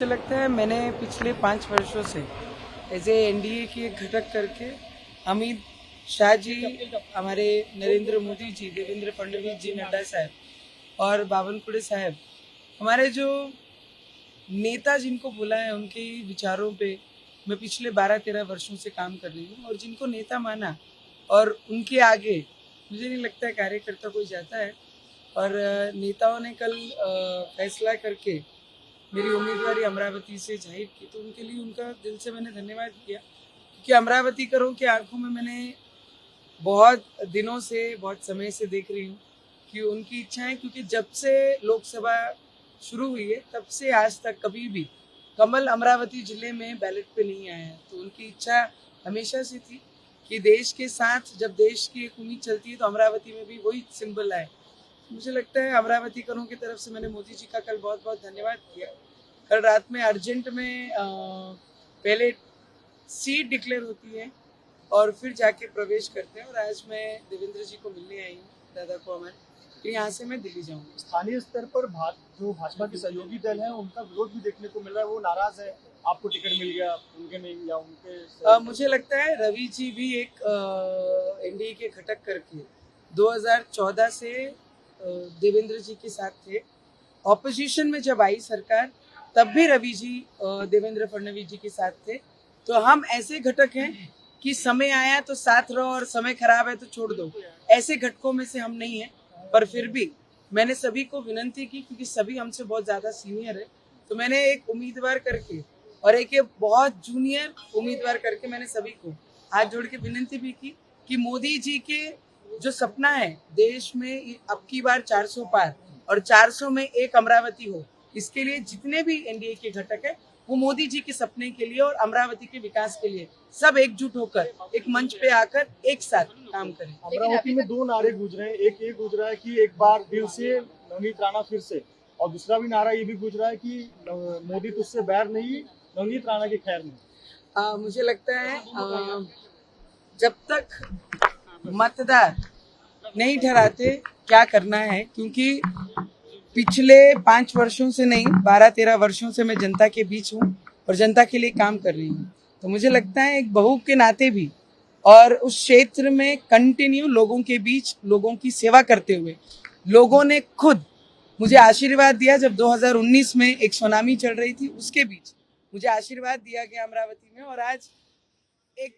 मुझे लगता है मैंने पिछले 5 वर्षों से एज ए एनडीए की एक घटक करके अमित शाह जी, हमारे नरेंद्र मोदी जी, देवेंद्र फडणवीस जी, नड्डा साहब और बावनकुळे साहब, हमारे जो नेता जिनको बोला है, उनके विचारों पे मैं पिछले 12-13 वर्षों से काम कर रही हूँ और जिनको नेता माना और उनके आगे मुझे नहीं लगता है कार्यकर्ता कोई जाता है। और नेताओं ने कल फैसला करके मेरी उम्मीदवारी अमरावती से जाहिर की, तो उनके लिए उनका दिल से मैंने धन्यवाद किया, क्योंकि अमरावतीकरों की आंखों में मैंने बहुत दिनों से, बहुत समय से देख रही हूँ कि उनकी इच्छाएं, क्योंकि जब से लोकसभा शुरू हुई है तब से आज तक कभी भी कमल अमरावती जिले में बैलेट पे नहीं आया है। तो उनकी इच्छा हमेशा से थी कि देश के साथ जब देश की एक उम्मीद चलती है तो अमरावती में भी वही सिंबल आए। मुझे लगता है अमरावतीकरों की तरफ से मैंने मोदी जी का कल बहुत बहुत धन्यवाद किया। कल रात में अर्जेंट में पहले सीट डिक्लेयर होती है और फिर जाके प्रवेश करते हैं, और आज मैं देवेंद्र जी को मिलने आई हूँ, दादा को हमारे, फिर यहाँ से मैं दिल्ली जाऊँगी। स्थानीय स्तर पर जो भाजपा के सहयोगी दल हैं उनका विरोध भी देखने को मिल रहा है, वो नाराज है, आपको टिकट मिल गया उनके नहीं, या उनके मुझे लगता है रवि जी भी एक एनडीए के घटक करके 2014 से देवेंद्र जी के साथ थे। ऑपोजिशन में जब आई सरकार तब भी रवि जी देवेंद्र फडणवीस जी के साथ थे। तो हम ऐसे घटक हैं कि समय आया तो साथ रहो और समय खराब है तो छोड़ दो, ऐसे घटकों में से हम नहीं हैं। पर फिर भी मैंने सभी को विनंती की, क्योंकि सभी हमसे बहुत ज़्यादा सीनियर है, तो मैंने एक उम्मीदवार करके और एक बहुत जूनियर उम्मीदवार करके मैंने सभी को हाथ जोड़ के विनंती भी की कि मोदी जी के जो सपना है देश में अब की बार 400 पार और 400 में एक अमरावती हो, इसके लिए जितने भी एनडीए के घटक है वो मोदी जी के सपने के लिए और अमरावती के विकास के लिए सब एकजुट होकर एक मंच पे आकर एक साथ काम करें। अमरावती में दो नारे गूंज रहे हैं, एक ये गूंज रहा है कि एक बार दिल से नवनीत राणा फिर से, और दूसरा भी नारा ये भी गूंज रहा है कि मोदी तुझसे बैर नहीं, नवनीत राणा की खैर नहीं। मुझे लगता है जब तक मतदार नहीं ठहराते क्या करना है, क्योंकि पिछले 5 वर्षों से नहीं 12-13 वर्षों से मैं जनता के बीच हूँ और जनता के लिए काम कर रही हूँ। तो मुझे लगता है एक बहू के नाते भी और उस क्षेत्र में कंटिन्यू लोगों के बीच लोगों की सेवा करते हुए लोगों ने खुद मुझे आशीर्वाद दिया। जब 2019 में एक सुनामी चल रही थी, उसके बीच मुझे आशीर्वाद दिया गया अमरावती में, और आज एक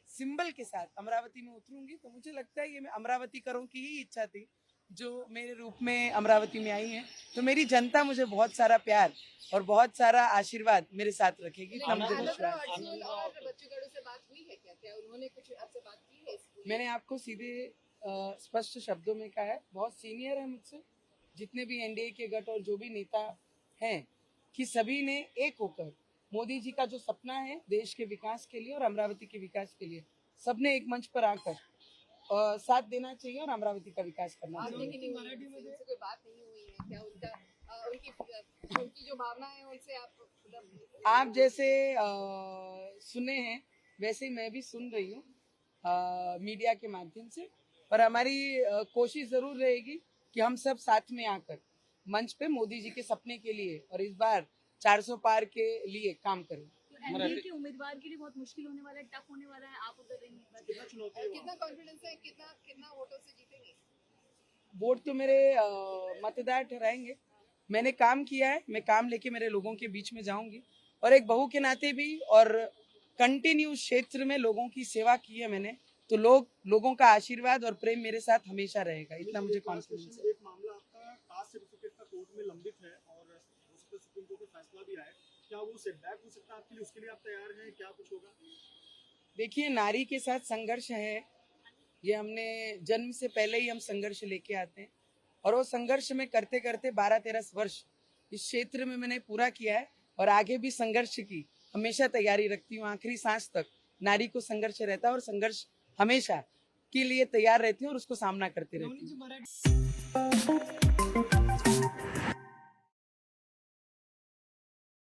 सिंबल के साथ अमरावती में उतरूंगी। तो मुझे लगता है ये मैं अमरावतीकरों की ही इच्छा थी जो मेरे रूप में अमरावती में आई है। तो मेरी जनता मुझे बहुत सारा प्यार और बहुत सारा आशीर्वाद मेरे साथ रखेगी। इतना मुझे विश्वास है। मैंने आपको सीधे स्पष्ट शब्दों में कहा है, बहुत सीनियर है मुझसे, जितने भी एनडीए के गठ और जो भी नेता हैं, कि सभी ने एक होकर मोदी जी का जो सपना है देश के विकास के लिए और अमरावती के विकास के लिए, सबने एक मंच पर आकर साथ देना चाहिए और अमरावती का विकास करना चाहिए। कोई बात नहीं हुई है क्या? उनकी जो भावना है उनसे आप जैसे सुने हैं वैसे ही मैं भी सुन रही हूँ मीडिया के माध्यम से, पर हमारी कोशिश जरूर रहेगी कि हम सब साथ में आकर मंच पे मोदी जी के सपने के लिए और इस बार 400 पार के लिए काम करें। एनडीए के उम्मीदवार के लिए बहुत मुश्किल होने वाला है, टफ होने वाला है, आप उधर रहेंगे, कितना कॉन्फिडेंस है, कितना वोटों से जीतेंगे? वोट तो मेरे मतदार ठहराएंगे। मैंने काम किया है, मैं काम लेके मेरे लोगों के बीच में जाऊंगी, और एक बहू के नाते भी और कंटिन्यू क्षेत्र में लोगों की सेवा की है मैंने, तो लोगों का आशीर्वाद और प्रेम मेरे साथ हमेशा रहेगा, इतना मुझे कॉन्फिडेंस है। एक मामला आपका कास्ट सर्टिफिकेट का कोर्ट में लंबित है और हो सकता है सुप्रीम कोर्ट का फैसला भी आए, क्या वो सेटबैक हो सकता है आपके लिए? उसके लिए आप तैयार हैं? क्या कुछ होगा? देखिए, नारी के साथ संघर्ष है, ये हमने जन्म से पहले ही हम संघर्ष लेके आते हैं, और वो संघर्ष में करते करते 12-13 वर्ष इस क्षेत्र में मैंने पूरा किया है, और आगे भी संघर्ष की हमेशा तैयारी रखती हूँ। आखिरी सांस तक नारी को संघर्ष रहता है और संघर्ष हमेशा के लिए तैयार रहती हूँ और उसको सामना करते रहती हूँ।